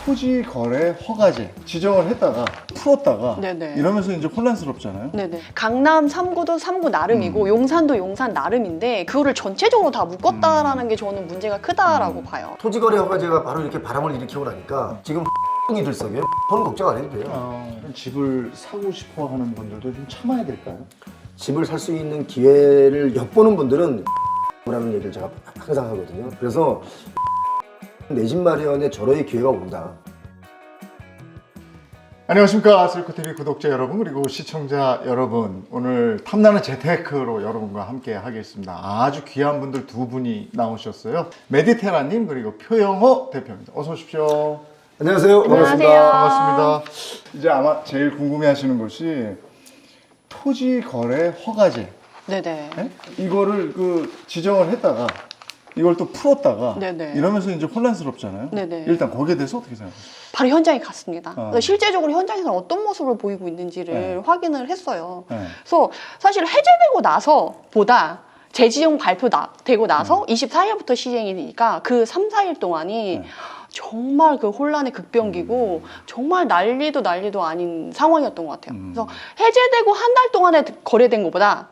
토지 거래 허가제 지정을 했다가 풀었다가 네네. 이러면서 이제 혼란스럽잖아요. 네네. 강남 3구도 3구 나름이고 용산도 용산 나름인데 그거를 전체적으로 다 묶었다라는 게 저는 문제가 크다라고 봐요. 토지거래 허가제가 바로 이렇게 바람을 일으키고 나니까 지금 이 들썩여요. 저는 걱정 안 해도 돼요. 집을 사고 싶어 하는 분들도 좀 참아야 될까요? 집을 살 수 있는 기회를 엿보는 분들은 라는 얘기를 제가 항상 하거든요. 그래서 내 집 마련에 절호의 기회가 온다. 안녕하십니까 슬코TV 구독자 여러분 그리고 시청자 여러분, 오늘 탐나는 재테크로 여러분과 함께 하겠습니다. 아주 귀한 분들 두 분이 나오셨어요. 메디테라님 그리고 표영호 대표입니다. 어서 오십시오. 안녕하세요. 반갑습니다. 안녕하세요. 반갑습니다. 이제 아마 제일 궁금해하시는 것이 토지 거래 허가제. 네네. 네? 이거를 지정을 했다가 이걸 또 풀었다가 네네. 이러면서 이제 혼란스럽잖아요. 네네. 일단 거기에 대해서 어떻게 생각하세요? 바로 현장에 갔습니다. 어. 그래서 실제적으로 현장에서 어떤 모습을 보이고 있는지를 네. 확인을 했어요. 네. 그래서 사실 해제되고 나서보다 재지정 발표되고 나서 24일부터 시행이니까 그 3, 4일 동안이 네. 정말 그 혼란의 극변기고 정말 난리도 아닌 상황이었던 것 같아요. 그래서 해제되고 한 달 동안에 거래된 것보다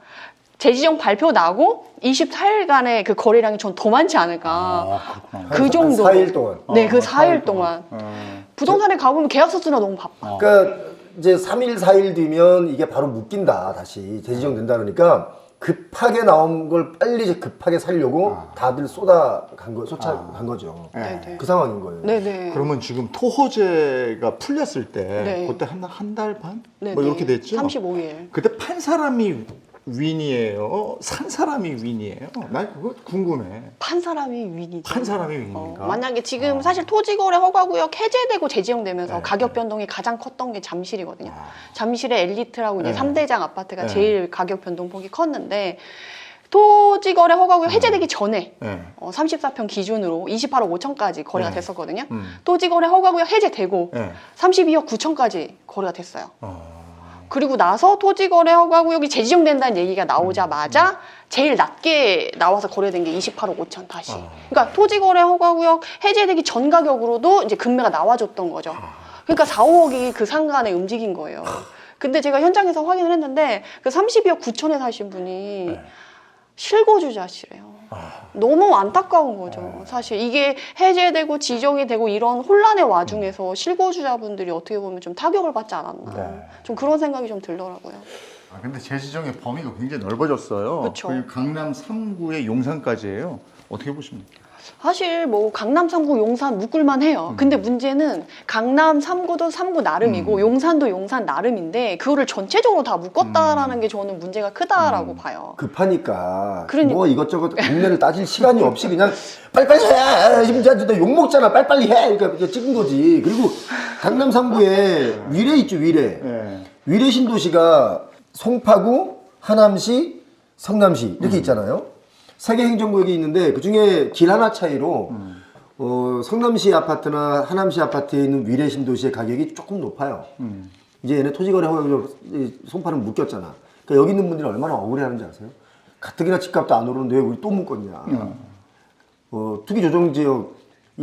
재지정 발표 나고 24일간의 그 거래량이 전 더 많지 않을까. 그렇구나. 그 정도. 4일 동안. 네, 그 4일 4일 동안. 어. 부동산에 가보면 계약서 쓰느라 너무 바빠. 그러니까 이제 3일, 4일 뒤면 이게 바로 묶인다. 다시 재지정된다 그러니까 급하게 나온 걸 빨리 이제 급하게 살려고 다들 쏟아간 거죠. 네네. 그 상황인 거예요. 네네. 그러면 지금 토호제가 풀렸을 때 네. 그때 한 달 반? 네네. 뭐 이렇게 됐죠? 35일. 그때 판 사람이 윈이에요? 산 사람이 윈이에요? 난 그거 궁금해. 판 사람이 윈이죠. 판 사람이 윈입니까? 만약에 지금 사실 토지거래 허가구역 해제되고 재지정되면서 네. 가격 변동이 가장 컸던 게 잠실이거든요. 잠실의 엘리트라고 이제 네. 3대장 아파트가 네. 제일 가격 변동폭이 컸는데 토지거래 허가구역 해제되기 전에 네. 34평 기준으로 28억 5천까지 거래가 네. 됐었거든요. 토지거래 허가구역 해제되고 네. 32억 9천까지 거래가 됐어요. 그리고 나서 토지거래 허가구역이 재지정된다는 얘기가 나오자마자 제일 낮게 나와서 거래된 게 28억 5천 다시. 그러니까 토지거래 허가구역 해제되기 전 가격으로도 이제 금매가 나와줬던 거죠. 그러니까 4, 5억이 그 상간에 움직인 거예요. 근데 제가 현장에서 확인을 했는데 그 32억 9천에 사신 분이 실거주자시래요. 너무 안타까운 거죠. 사실 이게 해제되고 지정이 되고 이런 혼란의 와중에서 실거주자분들이 어떻게 보면 좀 타격을 받지 않았나. 네. 좀 그런 생각이 좀 들더라고요. 근데 재지정의 범위가 굉장히 넓어졌어요. 그쵸. 그리고 강남 3구의 용산까지예요. 어떻게 보십니까? 사실 뭐 강남 3구 용산 묶을만 해요. 근데 문제는 강남 3구도 3구 나름이고 용산도 용산 나름인데 그거를 전체적으로 다 묶었다라는 게 저는 문제가 크다라고 봐요. 급하니까 그러니까. 뭐 이것저것 국내를 따질 시간이 없이 그냥 빨리빨리 해. 지금 진짜 욕먹잖아. 빨리빨리 해. 그러니까 이제 찍은 거지. 그리고 강남 3구에 위례 있죠. 위례. 네. 위례 신도시가 송파구, 하남시, 성남시 이렇게 있잖아요. 세 개 행정구역이 있는데 그중에 길 하나 차이로 성남시 아파트나 하남시 아파트에 있는 위례 신도시의 가격이 조금 높아요. 이제 얘네 토지거래 허가구역 송파는 묶였잖아. 그러니까 여기 있는 분들이 얼마나 억울해하는지 아세요? 가뜩이나 집값도 안 오르는데 왜 우리 또 묶었냐. 투기 조정지역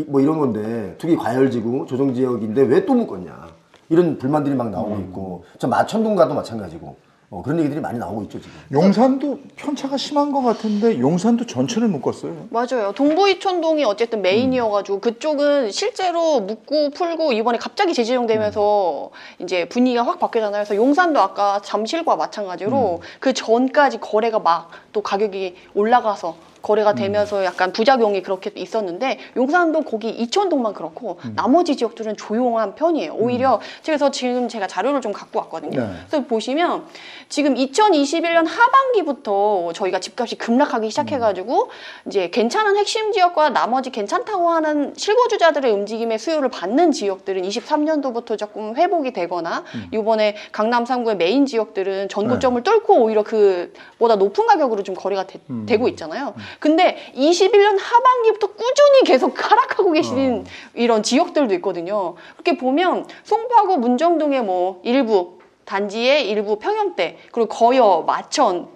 뭐 이런 건데 투기 과열지구 조정지역인데 왜 또 묶었냐. 이런 불만들이 막 나오고 있고 저 마천동가도 마찬가지고 그런 얘기들이 많이 나오고 있죠 지금. 용산도 편차가 심한 것 같은데 용산도 전체를 묶었어요. 맞아요. 동부이촌동이 어쨌든 메인이어가지고 그쪽은 실제로 묶고 풀고 이번에 갑자기 재지정되면서 이제 분위기가 확 바뀌잖아요. 그래서 용산도 아까 잠실과 마찬가지로 그 전까지 거래가 막 또 가격이 올라가서 거래가 되면서 약간 부작용이 그렇게 있었는데 용산도 거기 이촌동만 그렇고 나머지 지역들은 조용한 편이에요. 오히려 그래서 지금 제가 자료를 좀 갖고 왔거든요. 네. 그래서 보시면 지금 2021년 하반기부터 저희가 집값이 급락하기 시작해가지고 이제 괜찮은 핵심 지역과 나머지 괜찮다고 하는 실거주자들의 움직임의 수요를 받는 지역들은 23년도부터 조금 회복이 되거나 이번에 강남 3구의 메인 지역들은 전고점을 뚫고 오히려 그보다 높은 가격으로 좀 거래가 되고 있잖아요. 근데 21년 하반기부터 꾸준히 계속 하락하고 계신 이런 지역들도 있거든요. 그렇게 보면 송파구 문정동의 뭐 일부 단지의 일부 평형대 그리고 거여, 마천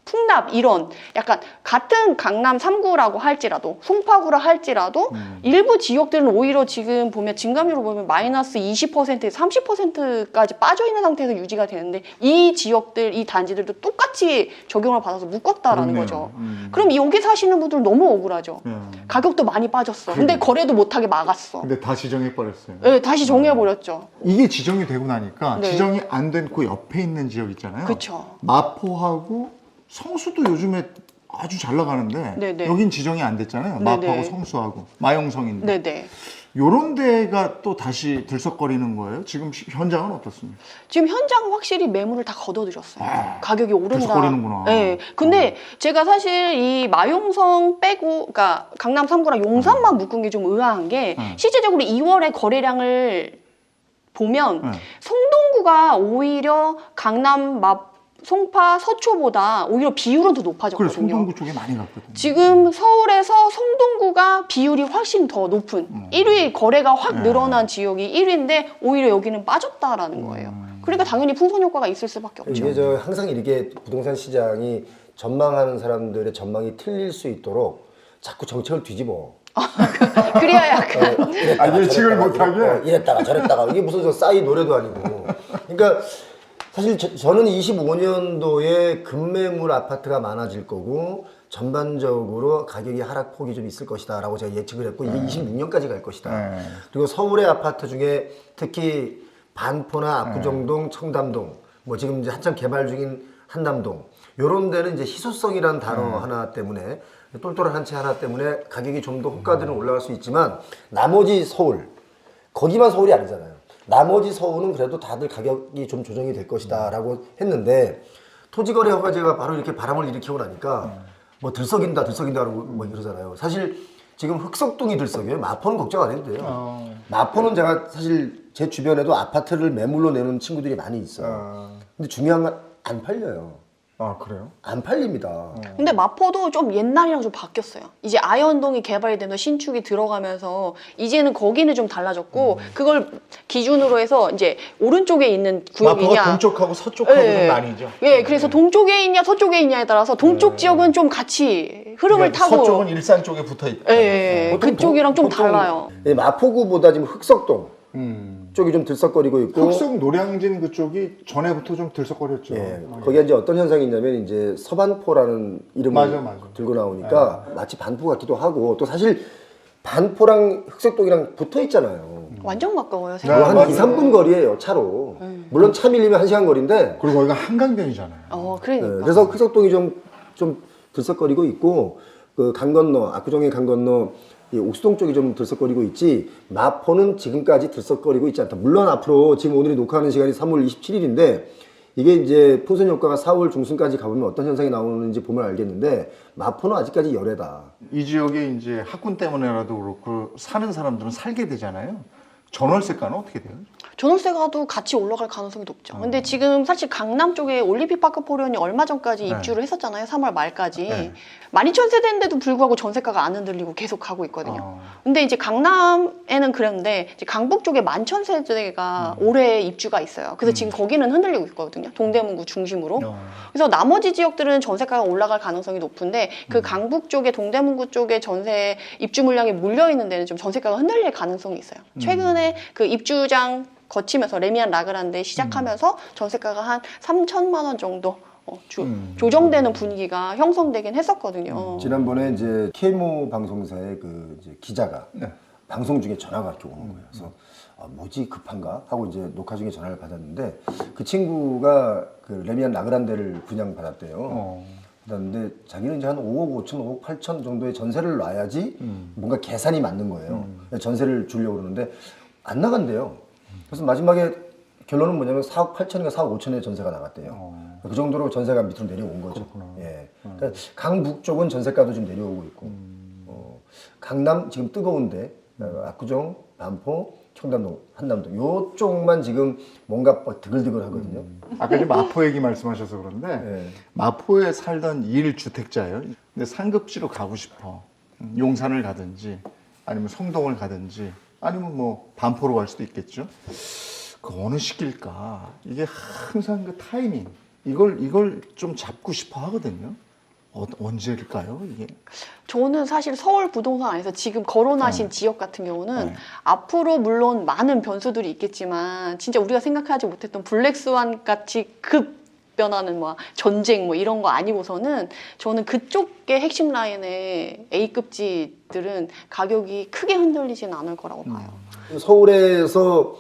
풍납 이런 약간 같은 강남 3구라고 할지라도 송파구라 할지라도 일부 지역들은 오히려 지금 보면 증감률을 보면 마이너스 20%에서 30%까지 빠져 있는 상태에서 유지가 되는데 이 지역들 이 단지들도 똑같이 적용을 받아서 묶었다라는 그렇네요. 거죠. 그럼 여기 사시는 분들 너무 억울하죠. 예. 가격도 많이 빠졌어. 근데 거래도 못하게 막았어. 근데 다 지정해 버렸어요. 네, 다시 정해버렸죠. 이게 지정이 되고 나니까 네. 지정이 안 된 그 옆에 있는 지역 있잖아요. 그쵸. 마포하고 성수도 요즘에 아주 잘 나가는데 네네. 여긴 지정이 안 됐잖아요. 네네. 마포하고 성수하고 마용성인데 네네. 요런 데가 또 다시 들썩거리는 거예요. 지금 현장은 어떻습니까? 지금 현장은 확실히 매물을 다 걷어들였어요. 가격이 오른다. 들썩거리는구나. 네. 근데 제가 사실 이 마용성 빼고, 그러니까 강남 3구랑 용산만 묶은 게 좀 의아한 게 실제적으로 2월에 거래량을 보면 성동구가 오히려 강남 송파 서초보다 오히려 비율은 더 그래 높아졌거든요. 송동구 쪽에 많이 갔거든요. 지금 서울에서 성동구가 비율이 훨씬 더 높은 1위 거래가 확 늘어난 지역이 1위인데 오히려 여기는 빠졌다라는 거예요. 그러니까 당연히 풍선 효과가 있을 수밖에 없죠. 이게 저 항상 이렇게 부동산 시장이 전망하는 사람들의 전망이 틀릴 수 있도록 자꾸 정책을 뒤집어. 그래야 약간 예측을 못하게? 이랬다가 저랬다가 이게 무슨 저 싸이 노래도 아니고. 그러니까 사실 저는 25년도에 급매물 아파트가 많아질 거고 전반적으로 가격이 하락폭이 좀 있을 것이다 라고 제가 예측을 했고 이게 26년까지 갈 것이다. 그리고 서울의 아파트 중에 특히 반포나 압구정동, 청담동 뭐 지금 이제 한참 개발 중인 한남동 요런 데는 이제 희소성이라는 단어 하나 때문에 똘똘한 한 채 하나 때문에 가격이 좀 더 호가들은 올라갈 수 있지만 나머지 서울 거기만 서울이 아니잖아요. 나머지 서울은 그래도 다들 가격이 좀 조정이 될 것이다 라고 했는데 토지거래 허가제가 바로 이렇게 바람을 일으키고 나니까 뭐 들썩인다 라고 뭐 이러잖아요. 사실 지금 흑석동이 들썩여요. 마포는 걱정 안 해도 돼요. 마포는 제가 사실 제 주변에도 아파트를 매물로 내는 친구들이 많이 있어요. 근데 중요한 건 안 팔려요. 아 그래요? 안 팔립니다. 근데 마포도 좀 옛날이랑 좀 바뀌었어요. 이제 아현동이 개발이 되면서 신축이 들어가면서 이제는 거기는 좀 달라졌고 그걸 기준으로 해서 이제 오른쪽에 있는 구역이냐 마포가 동쪽하고 서쪽하고 예. 좀 나뉘죠. 예, 그래서 동쪽에 있냐 서쪽에 있냐에 따라서 동쪽 지역은 좀 같이 흐름을 그러니까 타고 서쪽은 일산 쪽에 붙어 있고. 예, 그쪽이랑 좀 달라요. 마포구보다 지금 흑석동 쪽이 좀 들썩거리고 있고 흑석 노량진 그쪽이 전에부터 좀 들썩거렸죠. 예, 거기에 이제 어떤 현상이 있냐면 이제 서반포라는 이름을 맞아. 들고 나오니까 마치 반포 같기도 하고 또 사실 반포랑 흑석동이랑 붙어 있잖아요. 완전 가까워요. 뭐 생각보다. 한 맞아요. 2, 3분 거리예요, 차로. 물론 차 밀리면 1시간 거리인데 그리고 거기가 한강변이잖아요. 그러니까. 예, 그래서 흑석동이 좀 들썩거리고 있고 그 강 건너 압구정의 강 건너 이 옥수동 쪽이 좀 들썩거리고 있지 마포는 지금까지 들썩거리고 있지 않다. 물론 앞으로 지금 오늘이 녹화하는 시간이 3월 27일인데 이게 이제 풍선 효과가 4월 중순까지 가보면 어떤 현상이 나오는지 보면 알겠는데 마포는 아직까지 열애다. 이 지역에 이제 학군 때문에라도 그렇고 사는 사람들은 살게 되잖아요. 전월세가는 어떻게 돼요? 전월세가도 같이 올라갈 가능성이 높죠. 근데 지금 사실 강남 쪽에 올림픽파크 포련이 얼마 전까지 입주를 했었잖아요. 3월 말까지. 12,000세대인데도 불구하고 전세가가 안 흔들리고 계속 가고 있거든요. 근데 이제 강남에는 그랬는데 이제 강북 쪽에 11,000세대가 올해 입주가 있어요. 그래서 지금 거기는 흔들리고 있거든요. 동대문구 중심으로. 그래서 나머지 지역들은 전세가가 올라갈 가능성이 높은데 그 강북 쪽에 동대문구 쪽에 전세 입주 물량이 몰려 있는 데는 좀 전세가가 흔들릴 가능성이 있어요. 최근에 그 입주장 거치면서 레미안 라그란데 시작하면서 전세가가 한 3천만 원 정도 조정되는 분위기가 형성되긴 했었거든요. 지난번에 이제 KMO 방송사의 그 이제 기자가 방송 중에 전화가 이렇게 오는 거예요. 그래서 뭐지 급한가 하고 이제 녹화 중에 전화를 받았는데 그 친구가 그 레미안 라그란데를 분양받았대요. 그런데 자기는 이제 한 5억 5천, 5억 8천 정도의 전세를 놔야지 뭔가 계산이 맞는 거예요. 전세를 주려고 그러는데 안 나간대요. 그래서 마지막에 결론은 뭐냐면 4억 8천인가 4억 5천의 전세가 나갔대요. 그 정도로 전세가 밑으로 내려온 거죠. 예. 그러니까 강북 쪽은 전세가도 좀 내려오고 있고, 강남 지금 뜨거운데 압구정, 반포, 청담동, 한남동 요쪽만 지금 뭔가 드글드글 하거든요. 아까 이제 마포 얘기 말씀하셔서 그런데 마포에 살던 1주택자예요. 근데 상급지로 가고 싶어. 용산을 가든지 아니면 성동을 가든지 아니면 뭐 반포로 갈 수도 있겠죠. 그 어느 시기일까? 이게 항상 그 타이밍, 이걸 좀 잡고 싶어 하거든요. 언제일까요, 이게? 저는 사실 서울 부동산 안에서 지금 거론하신 지역 같은 경우는 네. 앞으로 물론 많은 변수들이 있겠지만 진짜 우리가 생각하지 못했던 블랙스완 같이 급 변하는 뭐 전쟁 뭐 이런 거 아니고서는 저는 그쪽의 핵심 라인의 A급지들은 가격이 크게 흔들리진 않을 거라고 봐요. 서울에서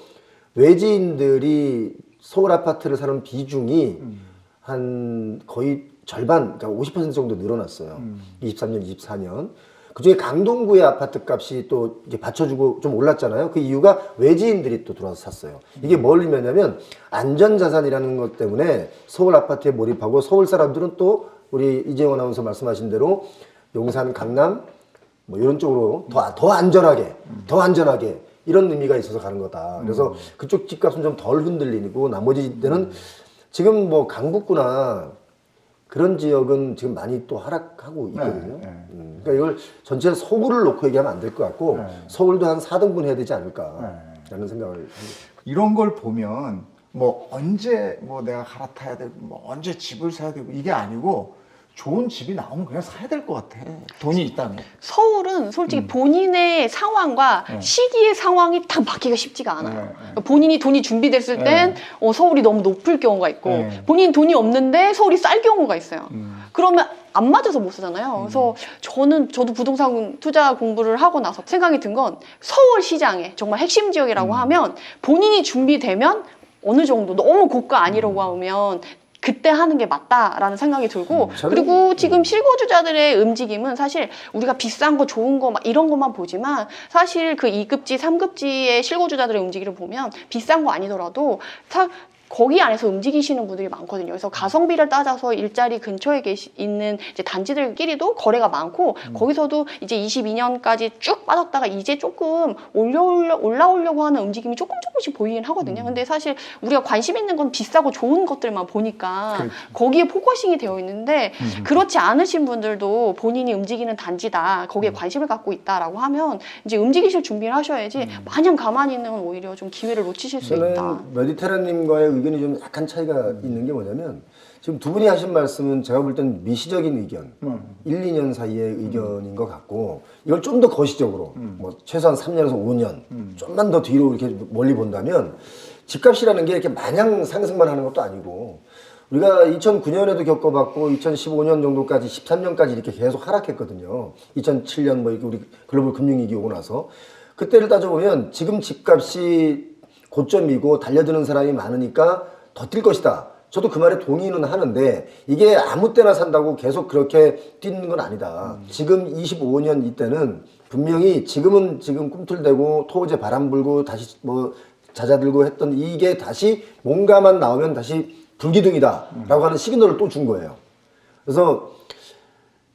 외지인들이 서울 아파트를 사는 비중이 한 거의 절반, 그러니까 50% 정도 늘어났어요. 23년, 24년. 그중에 강동구의 아파트 값이 또 이제 받쳐주고 좀 올랐잖아요. 그 이유가 외지인들이 또 들어와서 샀어요. 이게 뭘 의미하냐면 안전자산이라는 것 때문에 서울 아파트에 몰입하고 서울 사람들은 또 우리 이재용 아나운서 말씀하신 대로 용산, 강남 뭐 이런 쪽으로 더 안전하게, 더 안전하게 이런 의미가 있어서 가는 거다. 그래서 그쪽 집값은 좀 덜 흔들리고 나머지 때는 지금 뭐 강북구나 그런 지역은 지금 많이 또 하락하고 있거든요. 그러니까 이걸 전체 서울을 놓고 얘기하면 안 될 것 같고 서울도 한 4등분 해야 되지 않을까라는 생각을 합니다. 이런 걸 보면 뭐 언제 뭐 내가 갈아타야 되고 뭐 언제 집을 사야 되고 이게 아니고 좋은 집이 나오면 그냥 사야 될 것 같아. 돈이 있다면. 서울은 솔직히 본인의 상황과 시기의 상황이 딱 맞기가 쉽지가 않아요. 본인이 돈이 준비됐을 땐 서울이 너무 높을 경우가 있고 본인 돈이 없는데 서울이 쌀 경우가 있어요. 그러면 안 맞아서 못 사잖아요. 그래서 저도 부동산 투자 공부를 하고 나서 생각이 든 건 서울 시장에 정말 핵심 지역이라고 하면 본인이 준비되면 어느 정도 너무 고가 아니라고 하면 그때 하는 게 맞다라는 생각이 들고 그리고 지금 실거주자들의 움직임은 사실 우리가 비싼 거 좋은 거 막 이런 것만 보지만 사실 그 2급지, 3급지의 실거주자들의 움직임을 보면 비싼 거 아니더라도 거기 안에서 움직이시는 분들이 많거든요. 그래서 가성비를 따져서 일자리 근처에 있는 이제 단지들끼리도 거래가 많고 거기서도 이제 22년까지 쭉 빠졌다가 이제 조금 올라오려고 하는 움직임이 조금씩 보이긴 하거든요. 근데 사실 우리가 관심 있는 건 비싸고 좋은 것들만 보니까 거기에 포커싱이 되어 있는데 그렇지 않으신 분들도 본인이 움직이는 단지다. 거기에 관심을 갖고 있다라고 하면 이제 움직이실 준비를 하셔야지 마냥 가만히 있는 건 오히려 좀 기회를 놓치실 수 있다. 저는 메디테라님과의 의견이 좀 약간 차이가 있는 게 뭐냐면 지금 두 분이 하신 말씀은 제가 볼 때는 미시적인 의견 1, 2년 사이의 의견인 것 같고 이걸 좀 더 거시적으로 뭐 최소한 3년에서 5년 좀만 더 뒤로 이렇게 멀리 본다면 집값이라는 게 이렇게 마냥 상승만 하는 것도 아니고 우리가 2009년에도 겪어봤고 2015년 정도까지 13년까지 이렇게 계속 하락했거든요. 2007년 뭐 이렇게 우리 글로벌 금융위기 오고 나서 그때를 따져보면 지금 집값이 고점이고 달려드는 사람이 많으니까 더 뛸 것이다. 저도 그 말에 동의는 하는데 이게 아무 때나 산다고 계속 그렇게 뛰는 건 아니다. 지금 25년 이때는 분명히 지금은 지금 꿈틀대고 토우제 바람 불고 다시 뭐 잦아들고 했던 이게 다시 뭔가만 나오면 다시 불기둥이다 라고 하는 시그널을 또 준 거예요. 그래서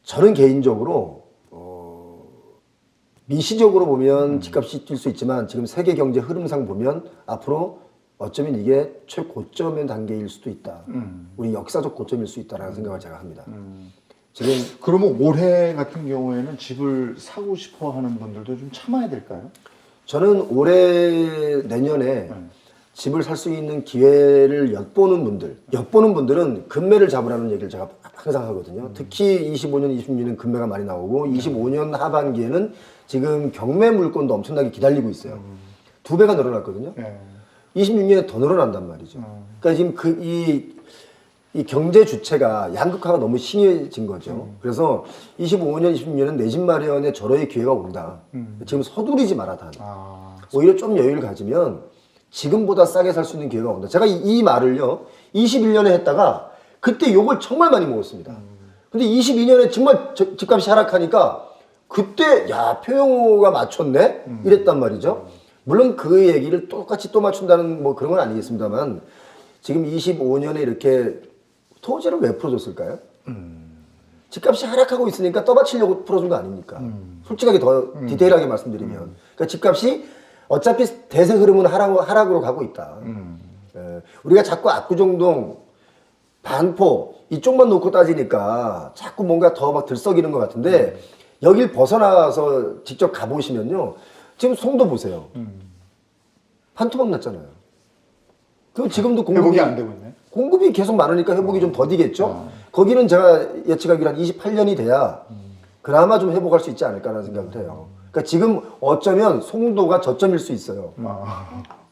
저는 개인적으로 미시적으로 보면 집값이 뛸 수 있지만 지금 세계 경제 흐름상 보면 앞으로 어쩌면 이게 최고점의 단계일 수도 있다. 우리 역사적 고점일 수 있다라는 생각을 제가 합니다. 지금 그러면 올해 같은 경우에는 집을 사고 싶어 하는 분들도 좀 참아야 될까요? 저는 올해 내년에 집을 살 수 있는 기회를 엿보는 분들은 금매를 잡으라는 얘기를 제가 항상 하거든요. 특히 25년, 26년은 금매가 많이 나오고 25년 하반기에는 지금 경매 물건도 엄청나게 기다리고 있어요. 2배가 늘어났거든요. 26년에 더 늘어난단 말이죠. 그러니까 지금 이 경제 주체가 양극화가 너무 심해진 거죠. 그래서 25년, 26년은 내 집 마련에 절호의 기회가 온다. 지금 서두르지 마라 단. 오히려 좀 여유를 가지면 지금보다 싸게 살 수 있는 기회가 온다. 제가 이 말을요 21년에 했다가 그때 욕을 정말 많이 먹었습니다. 근데 22년에 정말 집값이 하락하니까 그때 야 표영호가 맞췄네 이랬단 말이죠. 물론 그 얘기를 똑같이 또 맞춘다는 뭐 그런 건 아니겠습니다만 지금 25년에 이렇게 토지를 왜 풀어줬을까요? 집값이 하락하고 있으니까 떠받치려고 풀어준 거 아닙니까? 솔직하게 더 디테일하게 말씀드리면 그러니까 집값이 어차피 대세 흐름은 하락으로 가고 있다. 우리가 자꾸 압구정동, 반포 이쪽만 놓고 따지니까 자꾸 뭔가 더 막 들썩이는 것 같은데 여길 벗어나서 직접 가보시면요. 지금 송도 보세요. 반토막 났잖아요. 그럼 지금도 회복이 안 되고 있네. 공급이 계속 많으니까 회복이 좀 더디겠죠. 거기는 제가 예측하기로 한 28년이 돼야 그나마 좀 회복할 수 있지 않을까라는 생각을 해요. 그러니까 지금 어쩌면 송도가 저점일 수 있어요.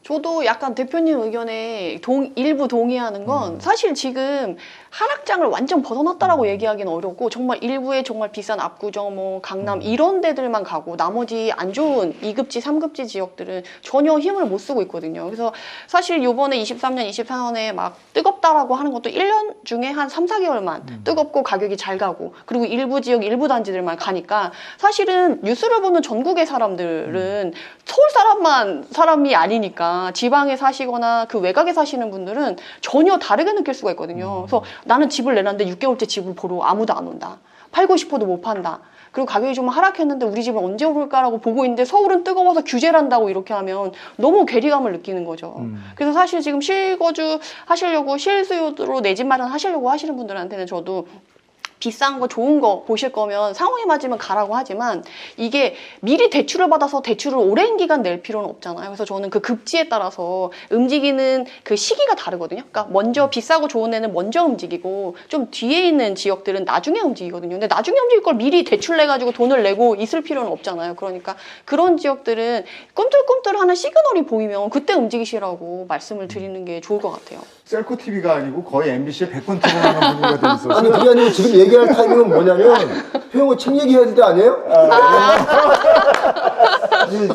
저도 약간 대표님 의견에 일부 동의하는 건 사실 지금 하락장을 완전 벗어났다라고 얘기하기는 어렵고 정말 일부의 정말 비싼 압구정, 뭐 강남 이런 데들만 가고 나머지 안 좋은 2급지, 3급지 지역들은 전혀 힘을 못 쓰고 있거든요. 그래서 사실 요번에 23년, 24년에 막 뜨겁다라고 하는 것도 1년 중에 한 3, 4개월만 뜨겁고 가격이 잘 가고 그리고 일부 지역, 일부 단지들만 가니까 사실은 뉴스를 보는 전국의 사람들은 서울 사람이 아니니까 지방에 사시거나 그 외곽에 사시는 분들은 전혀 다르게 느낄 수가 있거든요. 그래서 나는 집을 내놨는데 6개월째 집을 보러 아무도 안 온다. 팔고 싶어도 못 판다. 그리고 가격이 좀 하락했는데 우리 집은 언제 오를까라고 보고 있는데 서울은 뜨거워서 규제를 한다고 이렇게 하면 너무 괴리감을 느끼는 거죠. 그래서 사실 지금 실거주 하시려고 실수요로 내 집 마련 하시려고 하시는 분들한테는 저도 비싼 거 좋은 거 보실 거면 상황에 맞으면 가라고 하지만 이게 미리 대출을 받아서 대출을 오랜 기간 낼 필요는 없잖아요. 그래서 저는 그 급지에 따라서 움직이는 그 시기가 다르거든요. 그러니까 먼저 비싸고 좋은 애는 먼저 움직이고 좀 뒤에 있는 지역들은 나중에 움직이거든요. 근데 나중에 움직일 걸 미리 대출 내가지고 돈을 내고 있을 필요는 없잖아요. 그러니까 그런 지역들은 꿈틀꿈틀하는 시그널이 보이면 그때 움직이시라고 말씀을 드리는 게 좋을 것 같아요. 셀코 TV가 아니고 거의 MBC의 100번 토론하는 분위기가 돼 있어서. 아니 그게 아니고 지금 얘기할 타이밍은 뭐냐면 표영호 책 얘기해야 될 때 아니에요? 사실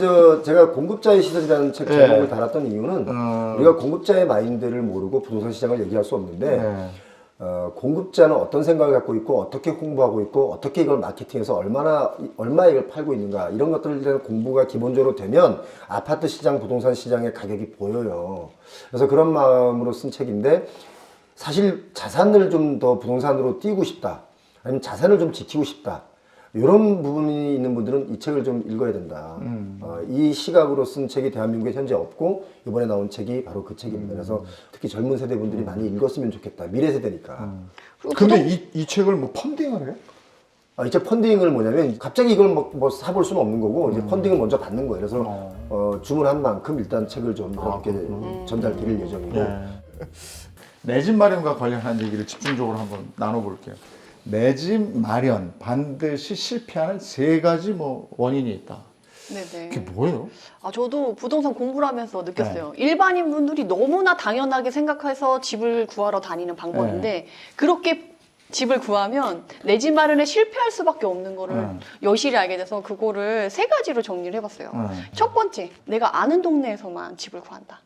제가 공급자의 시선이라는 책 제목을 달았던 이유는 우리가 공급자의 마인드를 모르고 부동산 시장을 얘기할 수 없는데 공급자는 어떤 생각을 갖고 있고 어떻게 홍보하고 있고 어떻게 이걸 마케팅해서 얼마에 이걸 팔고 있는가 이런 것들에 대한 공부가 기본적으로 되면 아파트 시장, 부동산 시장의 가격이 보여요. 그래서 그런 마음으로 쓴 책인데 사실 자산을 좀 더 부동산으로 띄우고 싶다 아니면 자산을 좀 지키고 싶다 이런 부분이 있는 분들은 이 책을 좀 읽어야 된다. 이 시각으로 쓴 책이 대한민국에 현재 없고 이번에 나온 책이 바로 그 책입니다. 그래서 특히 젊은 세대분들이 많이 읽었으면 좋겠다. 미래 세대니까. 근데 이 책을 뭐 펀딩을 해요? 이 책 펀딩을 뭐냐면 갑자기 이걸 뭐 사볼 수는 없는 거고 이제 펀딩을 먼저 받는 거예요. 그래서 주문한 만큼 일단 책을 좀 이렇게 전달 드릴 예정이고. 내 집 마련과 관련한 얘기를 집중적으로 한번 나눠볼게요. 내 집 마련 반드시 실패하는 3가지 뭐 원인이 있다. 네네. 그게 뭐예요? 저도 부동산 공부를 하면서 느꼈어요. 일반인 분들이 너무나 당연하게 생각해서 집을 구하러 다니는 방법인데 그렇게 집을 구하면 내 집 마련에 실패할 수밖에 없는 거를 여실히 알게 돼서 그거를 3가지로 정리를 해봤어요. 첫 번째, 내가 아는 동네에서만 집을 구한다.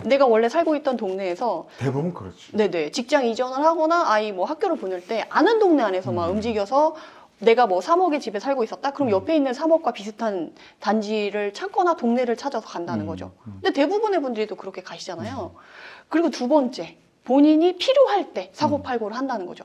내가 원래 살고 있던 동네에서 대부분 그렇지. 네네, 직장 이전을 하거나 아이 뭐 학교를 보낼 때 아는 동네 안에서만 움직여서 내가 뭐 3억의 집에 살고 있었다? 그럼 옆에 있는 3억과 비슷한 단지를 찾거나 동네를 찾아서 간다는 거죠. 근데 대부분의 분들이 또 그렇게 가시잖아요. 그리고 2번째, 본인이 필요할 때 사고팔고를 한다는 거죠.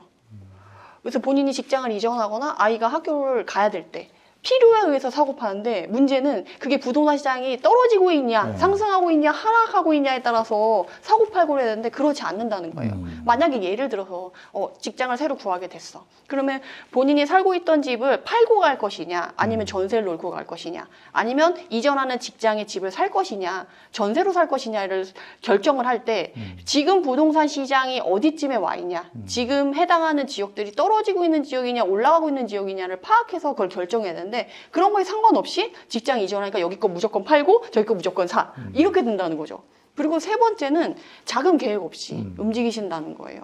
그래서 본인이 직장을 이전하거나 아이가 학교를 가야 될 때 필요에 의해서 사고 파는데 문제는 그게 부동산 시장이 떨어지고 있냐 상승하고 있냐 하락하고 있냐에 따라서 사고 팔고를 해야 되는데 그렇지 않는다는 거예요. 만약에 예를 들어서 직장을 새로 구하게 됐어. 그러면 본인이 살고 있던 집을 팔고 갈 것이냐 아니면 전세를 놓고 갈 것이냐 아니면 이전하는 직장의 집을 살 것이냐 전세로 살 것이냐를 결정을 할 때 지금 부동산 시장이 어디쯤에 와 있냐 지금 해당하는 지역들이 떨어지고 있는 지역이냐 올라가고 있는 지역이냐를 파악해서 그걸 결정해야 되는데 그런 거에 상관없이 직장 이전하니까 여기 거 무조건 팔고 저기 거 무조건 사 이렇게 된다는 거죠. 그리고 3번째는 자금 계획 없이 움직이신다는 거예요.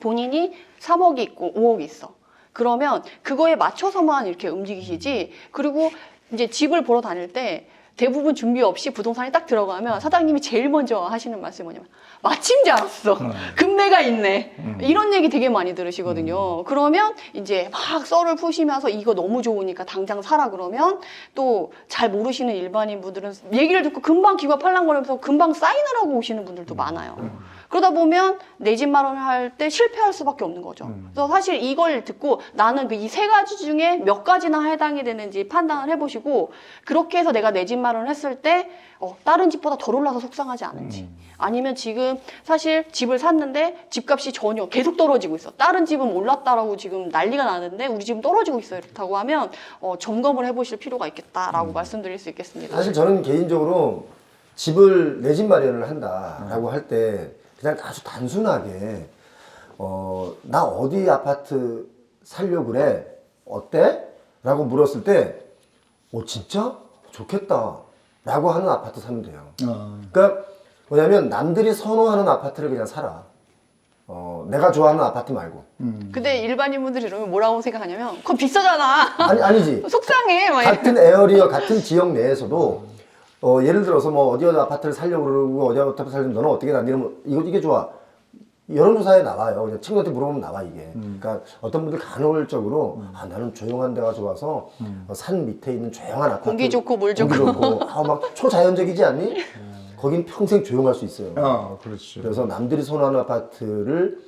본인이 3억이 있고 5억이 있어. 그러면 그거에 맞춰서만 이렇게 움직이시지. 그리고 이제 집을 보러 다닐 때 대부분 준비 없이 부동산에 딱 들어가면 사장님이 제일 먼저 하시는 말씀이 뭐냐면 마침 잘 왔어. 금매가 있네. 이런 얘기 되게 많이 들으시거든요. 그러면 이제 막 썰을 푸시면서 이거 너무 좋으니까 당장 사라 그러면 또 잘 모르시는 일반인 분들은 얘기를 듣고 금방 귀가 팔랑거리면서 금방 사인을 하고 오시는 분들도 많아요. 그러다 보면 내 집 마련을 할 때 실패할 수밖에 없는 거죠. 그래서 사실 이걸 듣고 나는 그 이 3가지 중에 몇 가지나 해당이 되는지 판단을 해보시고 그렇게 해서 내가 내 집 마련을 했을 때 다른 집보다 덜 올라서 속상하지 않은지 아니면 지금 사실 집을 샀는데 집값이 전혀 계속 떨어지고 있어. 다른 집은 올랐다라고 지금 난리가 나는데 우리 집은 떨어지고 있어요. 이렇다고 하면 점검을 해보실 필요가 있겠다라고 말씀드릴 수 있겠습니다. 사실 저는 개인적으로 집을 내 집 마련을 한다라고 할 때 그냥 아주 단순하게 나 어디 아파트 살려고 그래? 어때? 라고 물었을 때 진짜? 좋겠다 라고 하는 아파트 사면 돼요. 그러니까 뭐냐면 남들이 선호하는 아파트를 그냥 살아. 내가 좋아하는 아파트 말고. 근데 일반인분들이 이러면 뭐라고 생각하냐면 그건 비싸잖아. 아니지. 속상해. 막 이래. 같은 에어리어, 같은 지역 내에서도 예를 들어서 뭐 어디 아파트를 살려고 그러고 어디 아파트 살려면 너는 어떻게 나니? 이러면 이게 좋아. 여론조사에 나와요. 그냥 친구한테 물어보면 나와 이게. 그러니까 어떤 분들 간헐적으로 나는 조용한 데가 좋아서 산 밑에 있는 조용한 아파트. 공기 좋고 물 좋고. 막 초자연적이지 않니? 거긴 평생 조용할 수 있어요. 그렇지. 그래서 남들이 선호하는 아파트를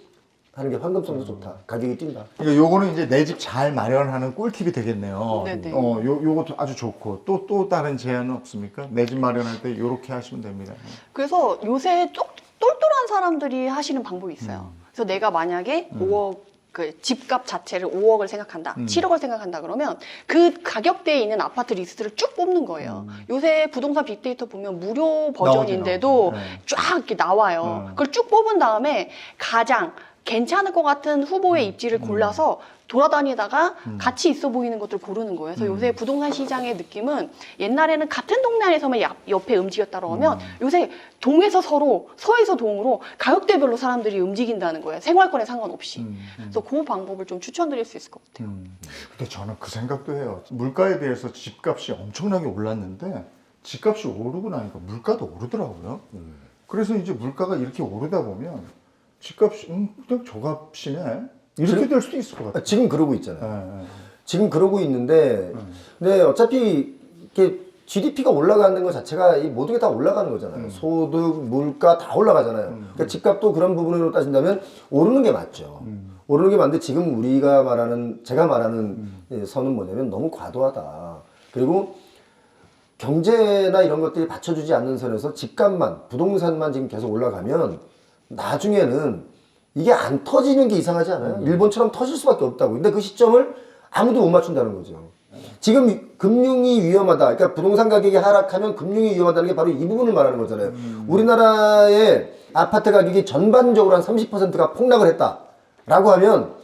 하는 게 환금성도 좋다. 가격이 뛴다. 그러니까 요거는 이제 내 집 잘 마련하는 꿀팁이 되겠네요. 네네. 요것도 아주 좋고 또 다른 제안은 없습니까? 내 집 마련할 때 요렇게 하시면 됩니다. 그래서 요새 똘똘한 사람들이 하시는 방법이 있어요. 그래서 내가 만약에 5억 그 집값 자체를 5억을 생각한다, 7억을 생각한다 그러면 그 가격대에 있는 아파트 리스트를 쭉 뽑는 거예요. 요새 부동산 빅데이터 보면 무료 버전인데도 나오죠. 쫙 이렇게 나와요. 그걸 쭉 뽑은 다음에 가장 괜찮을 것 같은 후보의 입지를 골라서 돌아다니다가 같이 있어 보이는 것들 고르는 거예요. 그래서 요새 부동산 시장의 느낌은 옛날에는 같은 동네 안에서만 옆에 움직였다고 하면 요새 동에서 서로, 서에서 동으로 가격대별로 사람들이 움직인다는 거예요. 생활권에 상관없이. 그래서 그 방법을 좀 추천드릴 수 있을 것 같아요. 근데 저는 그 생각도 해요. 물가에 대해서 집값이 엄청나게 올랐는데 집값이 오르고 나니까 물가도 오르더라고요. 그래서 이제 물가가 이렇게 오르다 보면 집값이 그냥 저 값이네 이렇게 될 수도 있을 것 같아요. 지금 그러고 있잖아요. 네. 지금 그러고 있는데, 근데 어차피 이렇게 GDP가 올라가는 것 자체가 이 모든 게 다 올라가는 거잖아요. 소득, 물가 다 올라가잖아요. 그러니까 집값도 그런 부분으로 따진다면 오르는 게 맞죠. 오르는 게 맞는데 지금 제가 말하는 선은 뭐냐면 너무 과도하다. 그리고 경제나 이런 것들이 받쳐주지 않는 선에서 집값만, 부동산만 지금 계속 올라가면 나중에는 이게 안 터지는 게 이상하지 않아요? 일본처럼 터질 수밖에 없다고. 근데 그 시점을 아무도 못 맞춘다는 거죠. 지금 금융이 위험하다. 그러니까 부동산 가격이 하락하면 금융이 위험하다는 게 바로 이 부분을 말하는 거잖아요. 우리나라의 아파트 가격이 전반적으로 한 30%가 폭락을 했다라고 하면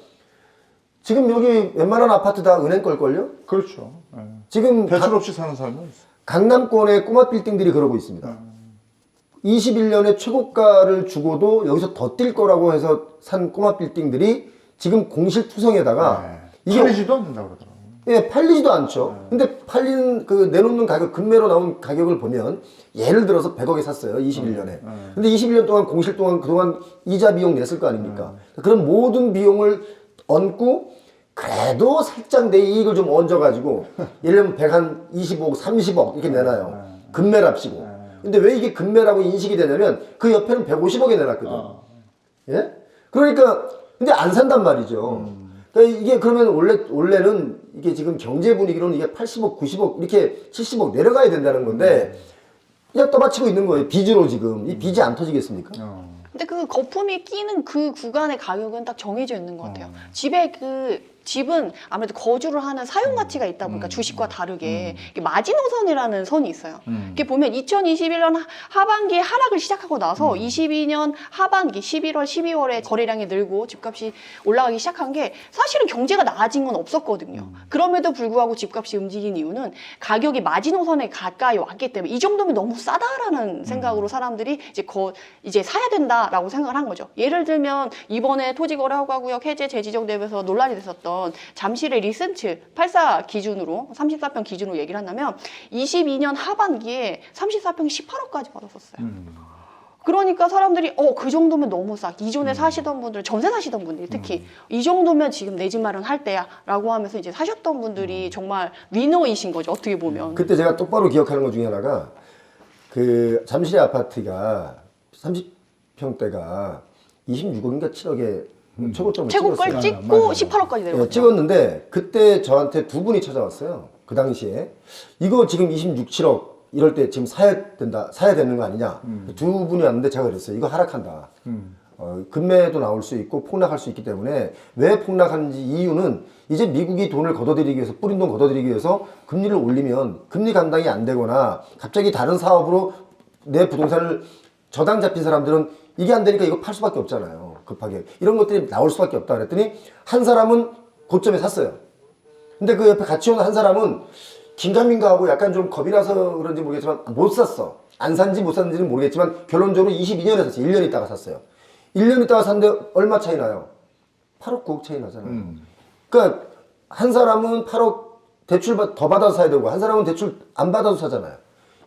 지금 여기 웬만한 아파트 다 은행 걸걸요? 그렇죠. 지금 대출 없이 사는 사람은 있어요. 강남권의 꼬마 빌딩들이 그러고 있습니다. 21년에 최고가를 주고도 여기서 더 뛸 거라고 해서 산 꼬마 빌딩들이 지금 공실투성에다가 이게 팔리지도 않는다고 그러더라고요. 예, 팔리지도 않죠. 근데 팔리는 내놓는 가격, 금매로 나온 가격을 보면 예를 들어서 100억에 샀어요. 21년에. 근데 21년 동안 공실 동안 그동안 이자 비용 냈을 거 아닙니까? 그런 모든 비용을 얹고 그래도 살짝 내 이익을 좀 얹어가지고 예를 들면 120억, 30억 이렇게 내놔요. 금매랍시고. 근데 왜 이게 금매라고 인식이 되냐면 그 옆에는 150억에 내놨거든. 예? 그러니까 근데 안 산단 말이죠. 그러니까 이게 그러면 원래는 이게 지금 경제 분위기로는 이게 80억, 90억 이렇게 70억 내려가야 된다는 건데 그냥 떠받치고 있는 거예요. 빚으로 지금. 이 빚이 안 터지겠습니까? 근데 그 거품이 끼는 그 구간의 가격은 딱 정해져 있는 것 같아요. 집은 아무래도 거주를 하는 사용 가치가 있다 보니까 주식과 다르게 이게 마지노선이라는 선이 있어요. 이렇게 보면 2021년 하반기에 하락을 시작하고 나서 22년 하반기 11월, 12월에 거래량이 늘고 집값이 올라가기 시작한 게 사실은 경제가 나아진 건 없었거든요. 그럼에도 불구하고 집값이 움직인 이유는 가격이 마지노선에 가까이 왔기 때문에 이 정도면 너무 싸다라는 생각으로 사람들이 이제 사야 된다라고 생각을 한 거죠. 예를 들면 이번에 토지거래허가구역 해제 재지정되면서 논란이 됐었던 잠실의 리센츠 84 기준으로 34평 기준으로 얘기를 한다면 22년 하반기에 34평이 18억까지 받았었어요. 그러니까 사람들이 그 정도면 너무 싸. 기존에 사시던 분들, 전세 사시던 분들이 특히 이 정도면 지금 내 집 마련할 때야 라고 하면서 이제 사셨던 분들이 정말 위너이신 거죠. 어떻게 보면. 그때 제가 똑바로 기억하는 것 중에 하나가 그 잠실의 아파트가 30평대가 26억인가 7억에 최고점을 최고가를 찍었어요. 찍고 18억까지 내려갔죠. 예, 찍었는데 그때 저한테 두 분이 찾아왔어요. 그 당시에 이거 지금 26, 7억 이럴 때 지금 사야 되는 거 아니냐. 두 분이 왔는데 제가 그랬어요. 이거 하락한다. 금매도 나올 수 있고 폭락할 수 있기 때문에 왜 폭락하는지 이유는 이제 미국이 돈을 걷어들이기 위해서 뿌린 돈 걷어들이기 위해서 금리를 올리면 금리 감당이 안 되거나 갑자기 다른 사업으로 내 부동산을 저당 잡힌 사람들은 이게 안 되니까 이거 팔 수밖에 없잖아요. 급하게. 이런 것들이 나올 수밖에 없다 그랬더니 한 사람은 고점에 샀어요. 근데 그 옆에 같이 온 한 사람은 긴가민가 하고 약간 좀 겁이 나서 그런지 모르겠지만 못 샀어. 안 산지 못 샀는지는 모르겠지만 결론적으로 22년에 샀어요. 1년 있다가 샀어요. 1년 있다가 샀는데 얼마 차이 나요? 8억 9억 차이 나잖아요. 그러니까 한 사람은 8억 대출 더 받아서 사야 되고 한 사람은 대출 안 받아서 사잖아요.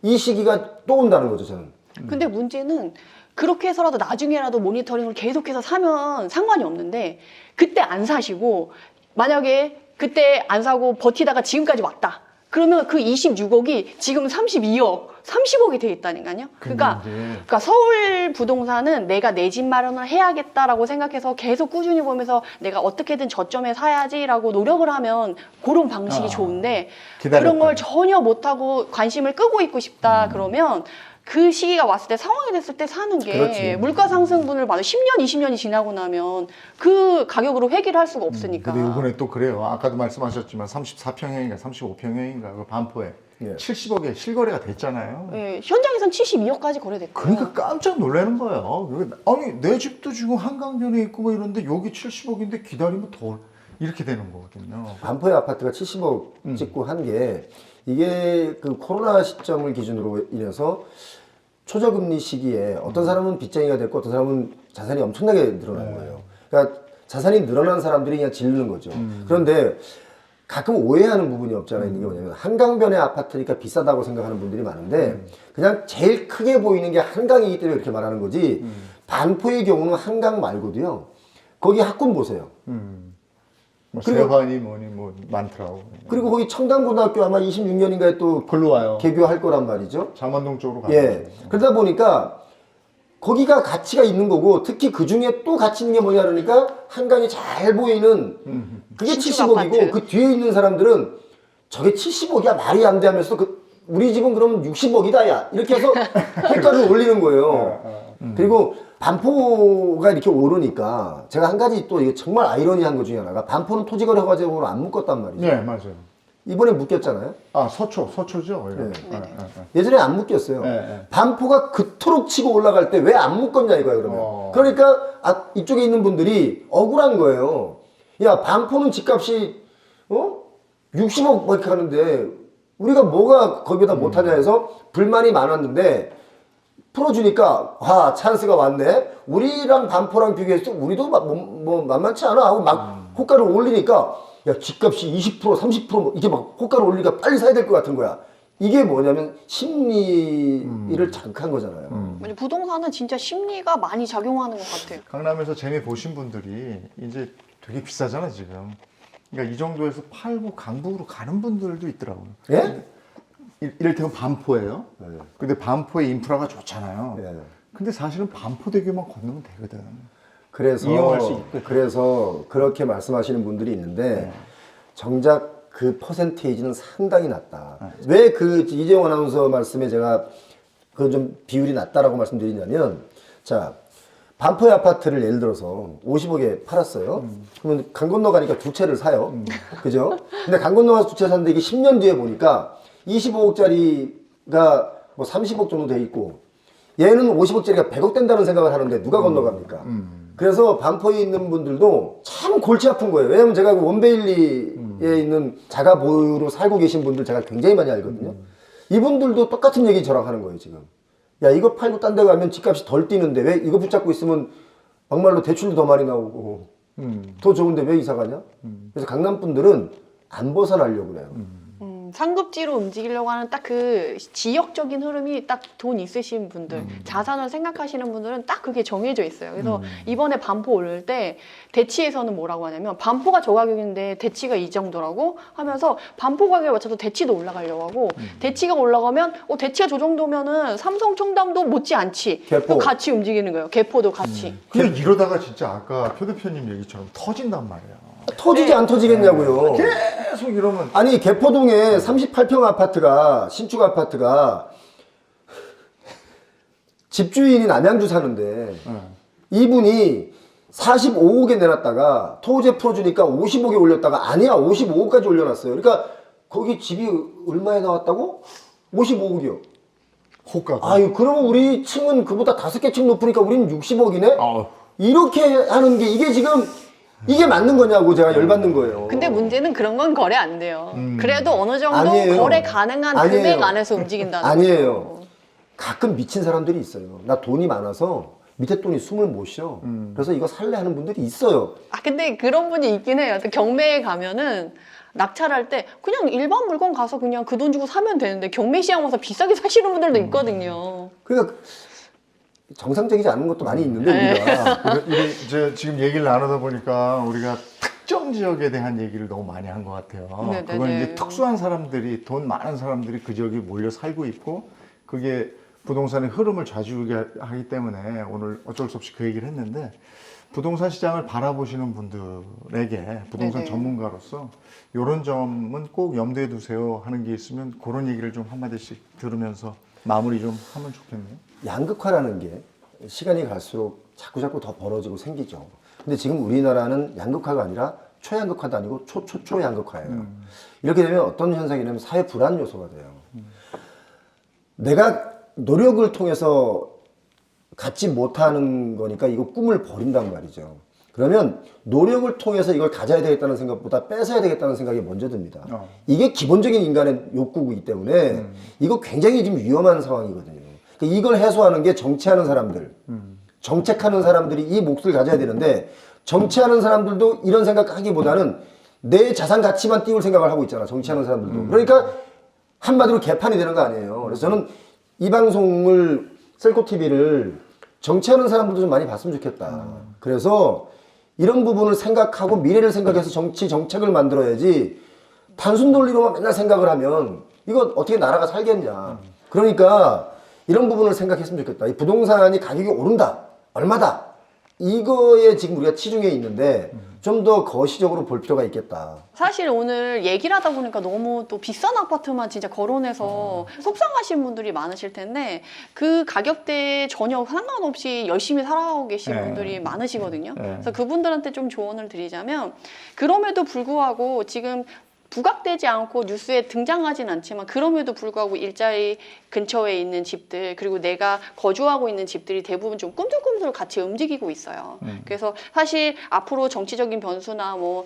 이 시기가 또 온다는 거죠, 저는. 근데 문제는 그렇게 해서라도 나중에라도 모니터링을 계속해서 사면 상관이 없는데 그때 안 사시고 만약에 그때 안 사고 버티다가 지금까지 왔다. 그러면 그 26억이 지금 32억, 30억이 돼 있다니까요. 그러니까 서울 부동산은 내가 내 집 마련을 해야겠다라고 생각해서 계속 꾸준히 보면서 내가 어떻게든 저점에 사야지라고 노력을 하면 그런 방식이 좋은데 그런 걸 전혀 못하고 관심을 끄고 있고 싶다 그러면 그 시기가 왔을 때 상황이 됐을 때 사는 게 그렇지. 물가 상승분을 받아 10년, 20년이 지나고 나면 그 가격으로 회귀를 할 수가 없으니까. 근데 이번에 또 그래요. 아까도 말씀하셨지만 34평형인가 35평형인가 그 반포에 예. 70억에 실거래가 됐잖아요. 예, 현장에선 72억까지 거래됐고. 그러니까 깜짝 놀라는 거예요. 아니 내 집도 지금 한강변에 있고 뭐 이런데 여기 70억인데 기다리면 더 이렇게 되는 거거든요. 반포의 아파트가 70억 찍고 한 게 이게 그 코로나 시점을 기준으로 인해서 초저금리 시기에 어떤 사람은 빚쟁이가 됐고 어떤 사람은 자산이 엄청나게 늘어난 거예요. 그러니까 자산이 늘어난 사람들이 그냥 질르는 거죠. 그런데 가끔 오해하는 부분이 없잖아요. 이게 뭐냐면 한강변의 아파트니까 비싸다고 생각하는 분들이 많은데 그냥 제일 크게 보이는 게 한강이기 때문에 그렇게 말하는 거지 반포의 경우는 한강 말고도요. 거기 학군 보세요. 뭐 그리고- 세환이 뭐니 뭐 많더라고. 그리고 거기 청담고등학교 아마 26년인가에 또 글로 와요. 개교할 거란 말이죠. 잠원동 쪽으로 가요. 예. 그러다 보니까 거기가 가치가 있는 거고 특히 그 중에 또 가치 있는 게 뭐냐 그러니까 한강이 잘 보이는 그게 신축 70억이고 아파트. 그 뒤에 있는 사람들은 저게 70억이야 말이 안 돼 하면서 우리 집은 그럼 60억이다 야 이렇게 해서 호가를 올리는 거예요. 그리고 반포가 이렇게 오르니까 제가 한 가지 또 이게 정말 아이러니한 것 중에 하나가 반포는 토지거래 허가제도로 안 묶었단 말이죠. 네, 맞아요. 이번에 묶였잖아요. 아, 서초죠. 이거. 네. 예. 예전에 안 묶였어요. 네. 반포가 그토록 치고 올라갈 때 왜 안 묶었냐 이거야 그러면. 그러니까 이쪽에 있는 분들이 억울한 거예요. 야 반포는 집값이 60억 뭐 이렇게 하는데 우리가 뭐가 거기다 못하냐 해서 불만이 많았는데 풀어주니까 와 찬스가 왔네. 우리랑 반포랑 비교해서 우리도 뭐 만만치 않아 하고 막 호가를 올리니까 야 집값이 20% 30% 이게 막 호가를 올리니까 빨리 사야 될 것 같은 거야. 이게 뭐냐면 심리를 자극한 거잖아요. 부동산은 진짜 심리가 많이 작용하는 것 같아요. 강남에서 재미 보신 분들이 이제 되게 비싸잖아 지금. 그러니까 이 정도에서 팔고 강북으로 가는 분들도 있더라고요. 예? 이를테면 반포예요. 네. 근데 반포의 인프라가 좋잖아요. 예. 근데 사실은 반포대교만 건너면 되거든. 그래서 이용할 수 있거든. 그래서 그렇게 말씀하시는 분들이 있는데 정작 그 퍼센테이지는 상당히 낮다. 왜 그 이재용 아나운서 말씀에 제가 그 좀 비율이 낮다라고 말씀드리냐면 자 반포의 아파트를 예를 들어서 50억에 팔았어요. 그러면 강 건너 가니까 두 채를 사요. 그죠? 근데 강 건너 가서 두 채 샀는데 이게 10년 뒤에 보니까 25억짜리가 뭐 30억 정도 돼 있고 얘는 50억짜리가 100억 된다는 생각을 하는데 누가 건너갑니까? 그래서 반포에 있는 분들도 참 골치 아픈 거예요. 왜냐면 제가 그 원베일리에 있는 자가 보유로 살고 계신 분들 제가 굉장히 많이 알거든요. 이분들도 똑같은 얘기 저랑 하는 거예요, 지금. 야, 이거 팔고 딴 데 가면 집값이 덜 뛰는데 왜 이거 붙잡고 있으면 막말로 대출도 더 많이 나오고 더 좋은데 왜 이사 가냐? 그래서 강남 분들은 안 벗어나려고 그래요. 상급지로 움직이려고 하는 딱 그 지역적인 흐름이 딱 돈 있으신 분들, 자산을 생각하시는 분들은 딱 그게 정해져 있어요. 그래서 이번에 반포 오를 때 대치에서는 뭐라고 하냐면 반포가 저 가격인데 대치가 이 정도라고 하면서 반포 가격에 맞춰서 대치도 올라가려고 하고 대치가 올라가면 대치가 저 정도면은 삼성 청담도 못지않지 개포. 또 같이 움직이는 거예요. 개포도 같이. 근데 이러다가 진짜 아까 표 대표님 얘기처럼 터진단 말이야. 터지지 안 터지겠냐고요. 계속 이러면 아니 개포동에 38평 아파트가 신축 아파트가 집주인이 남양주 사는데 이분이 45억에 내놨다가 토지 풀어주니까 50억에 올렸다가 아니야 55억까지 올려놨어요. 그러니까 거기 집이 얼마에 나왔다고? 55억이요. 호가가. 아유, 그러면 우리 층은 그보다 5개 층 높으니까 우리는 60억이네? 아우. 이렇게 하는 게 이게 지금 이게 맞는 거냐고 제가 열받는 거예요. 근데 문제는 그런 건 거래 안 돼요. 그래도 어느 정도 아니에요. 거래 가능한 아니에요. 금액 안에서 움직인다는 아니에요. 거죠. 가끔 미친 사람들이 있어요. 나 돈이 많아서 밑에 돈이 숨을 못 쉬어. 그래서 이거 살래 하는 분들이 있어요. 아 근데 그런 분이 있긴 해요. 또 경매에 가면은 낙찰할 때 그냥 일반 물건 가서 그냥 그 돈 주고 사면 되는데 경매 시장 와서 비싸게 사시는 분들도 있거든요. 그러니까 정상적이지 않은 것도 많이 있는데 우리가 이게 이제 지금 얘기를 나누다 보니까 우리가 특정 지역에 대한 얘기를 너무 많이 한 것 같아요. 네네네. 그건 이제 특수한 사람들이, 돈 많은 사람들이 그 지역에 몰려 살고 있고, 그게 부동산의 흐름을 좌지우지하기 때문에 오늘 어쩔 수 없이 그 얘기를 했는데, 부동산 시장을 바라보시는 분들에게 부동산 네네. 전문가로서 이런 점은 꼭 염두에 두세요 하는 게 있으면 그런 얘기를 좀 한마디씩 들으면서 마무리 좀 하면 좋겠네요. 양극화라는 게 시간이 갈수록 자꾸 더 벌어지고 생기죠. 근데 지금 우리나라는 양극화가 아니라 초양극화도 아니고 초양극화예요. 이렇게 되면 어떤 현상이냐면 사회 불안 요소가 돼요. 내가 노력을 통해서 갖지 못하는 거니까 이거 꿈을 버린단 말이죠. 그러면 노력을 통해서 이걸 가져야 되겠다는 생각보다 뺏어야 되겠다는 생각이 먼저 듭니다. 이게 기본적인 인간의 욕구이기 때문에 이거 굉장히 지금 위험한 상황이거든요. 그러니까 이걸 해소하는 게 정치하는 사람들, 정책하는 사람들이 이 몫을 가져야 되는데 정치하는 사람들도 이런 생각하기보다는 내 자산 가치만 띄울 생각을 하고 있잖아. 정치하는 사람들도. 그러니까 한마디로 개판이 되는 거 아니에요. 그래서 저는 이 방송을 셀코TV를 정치하는 사람들도 좀 많이 봤으면 좋겠다. 그래서 이런 부분을 생각하고 미래를 생각해서 정치 정책을 만들어야지 단순 논리로만 맨날 생각을 하면 이거 어떻게 나라가 살겠냐. 그러니까 이런 부분을 생각했으면 좋겠다. 이 부동산이 가격이 오른다. 얼마다. 이거에 지금 우리가 치중해 있는데 좀 더 거시적으로 볼 필요가 있겠다. 사실 오늘 얘기를 하다 보니까 너무 또 비싼 아파트만 진짜 거론해서 속상하신 분들이 많으실 텐데 그 가격대에 전혀 상관없이 열심히 살아가고 계신 네. 분들이 많으시거든요. 네. 그래서 그분들한테 좀 조언을 드리자면 그럼에도 불구하고 지금 부각되지 않고 뉴스에 등장하진 않지만 그럼에도 불구하고 일자리 근처에 있는 집들 그리고 내가 거주하고 있는 집들이 대부분 좀 꿈틀꿈틀 같이 움직이고 있어요. 그래서 사실 앞으로 정치적인 변수나 뭐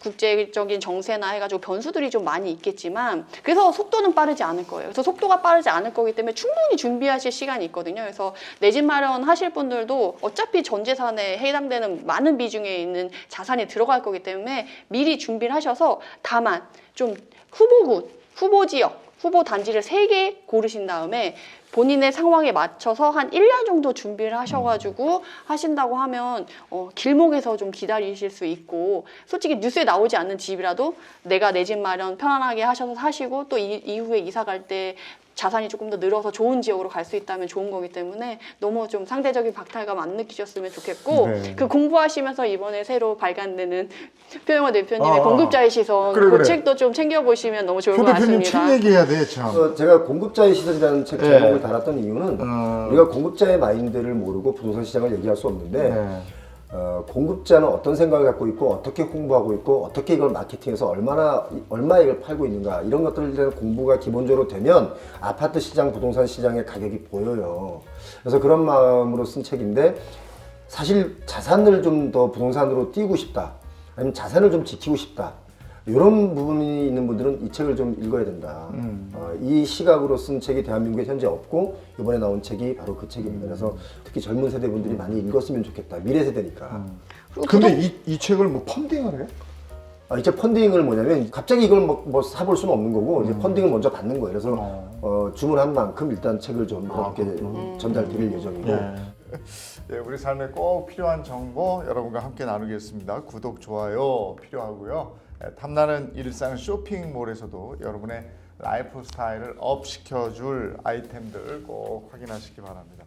국제적인 정세나 해가지고 변수들이 좀 많이 있겠지만 그래서 속도는 빠르지 않을 거예요. 그래서 속도가 빠르지 않을 거기 때문에 충분히 준비하실 시간이 있거든요. 그래서 내 집 마련 하실 분들도 어차피 전 재산에 해당되는 많은 비중에 있는 자산이 들어갈 거기 때문에 미리 준비를 하셔서 다만 좀 후보군, 후보 지역, 후보 단지를 3개 고르신 다음에 본인의 상황에 맞춰서 한 1년 정도 준비를 하셔가지고 하신다고 하면 길목에서 좀 기다리실 수 있고 솔직히 뉴스에 나오지 않는 집이라도 내가 내 집 마련 편안하게 하셔서 사시고 또 이후에 이사 갈 때 자산이 조금 더 늘어서 좋은 지역으로 갈 수 있다면 좋은 거기 때문에 너무 좀 상대적인 박탈감 안 느끼셨으면 좋겠고 네. 그 공부하시면서 이번에 새로 발간되는 표영화 대표님의 공급자의 시선 그래, 그 그래. 책도 좀 챙겨보시면 너무 좋을 표 것 대표님 같습니다. 책 얘기해야 돼, 참. 제가 공급자의 시선이라는 책 네. 제목을 달았던 이유는 우리가 공급자의 마인드를 모르고 부동산 시장을 얘기할 수 없는데 네. 공급자는 어떤 생각을 갖고 있고 어떻게 홍보하고 있고 어떻게 이걸 마케팅해서 얼마에 이걸 팔고 있는가 이런 것들에 대한 공부가 기본적으로 되면 아파트 시장, 부동산 시장의 가격이 보여요. 그래서 그런 마음으로 쓴 책인데 사실 자산을 좀 더 부동산으로 띄우고 싶다. 아니면 자산을 좀 지키고 싶다. 이런 부분이 있는 분들은 이 책을 좀 읽어야 된다. 이 시각으로 쓴 책이 대한민국에 현재 없고 이번에 나온 책이 바로 그 책입니다. 그래서 특히 젊은 세대 분들이 많이 읽었으면 좋겠다. 미래 세대니까. 그리고 근데 이 책을 뭐 펀딩을 해? 이 책 펀딩을 뭐냐면 갑자기 이걸 뭐 사볼 수는 없는 거고 이제 펀딩을 먼저 받는 거예요. 그래서 주문한 만큼 일단 책을 좀 이렇게 전달 드릴 예정이고. 예, 우리 삶에 꼭 필요한 정보 여러분과 함께 나누겠습니다. 구독, 좋아요 필요하고요. 탐나는 일상 쇼핑몰에서도 여러분의 라이프 스타일을 업 시켜줄 아이템들 꼭 확인하시기 바랍니다.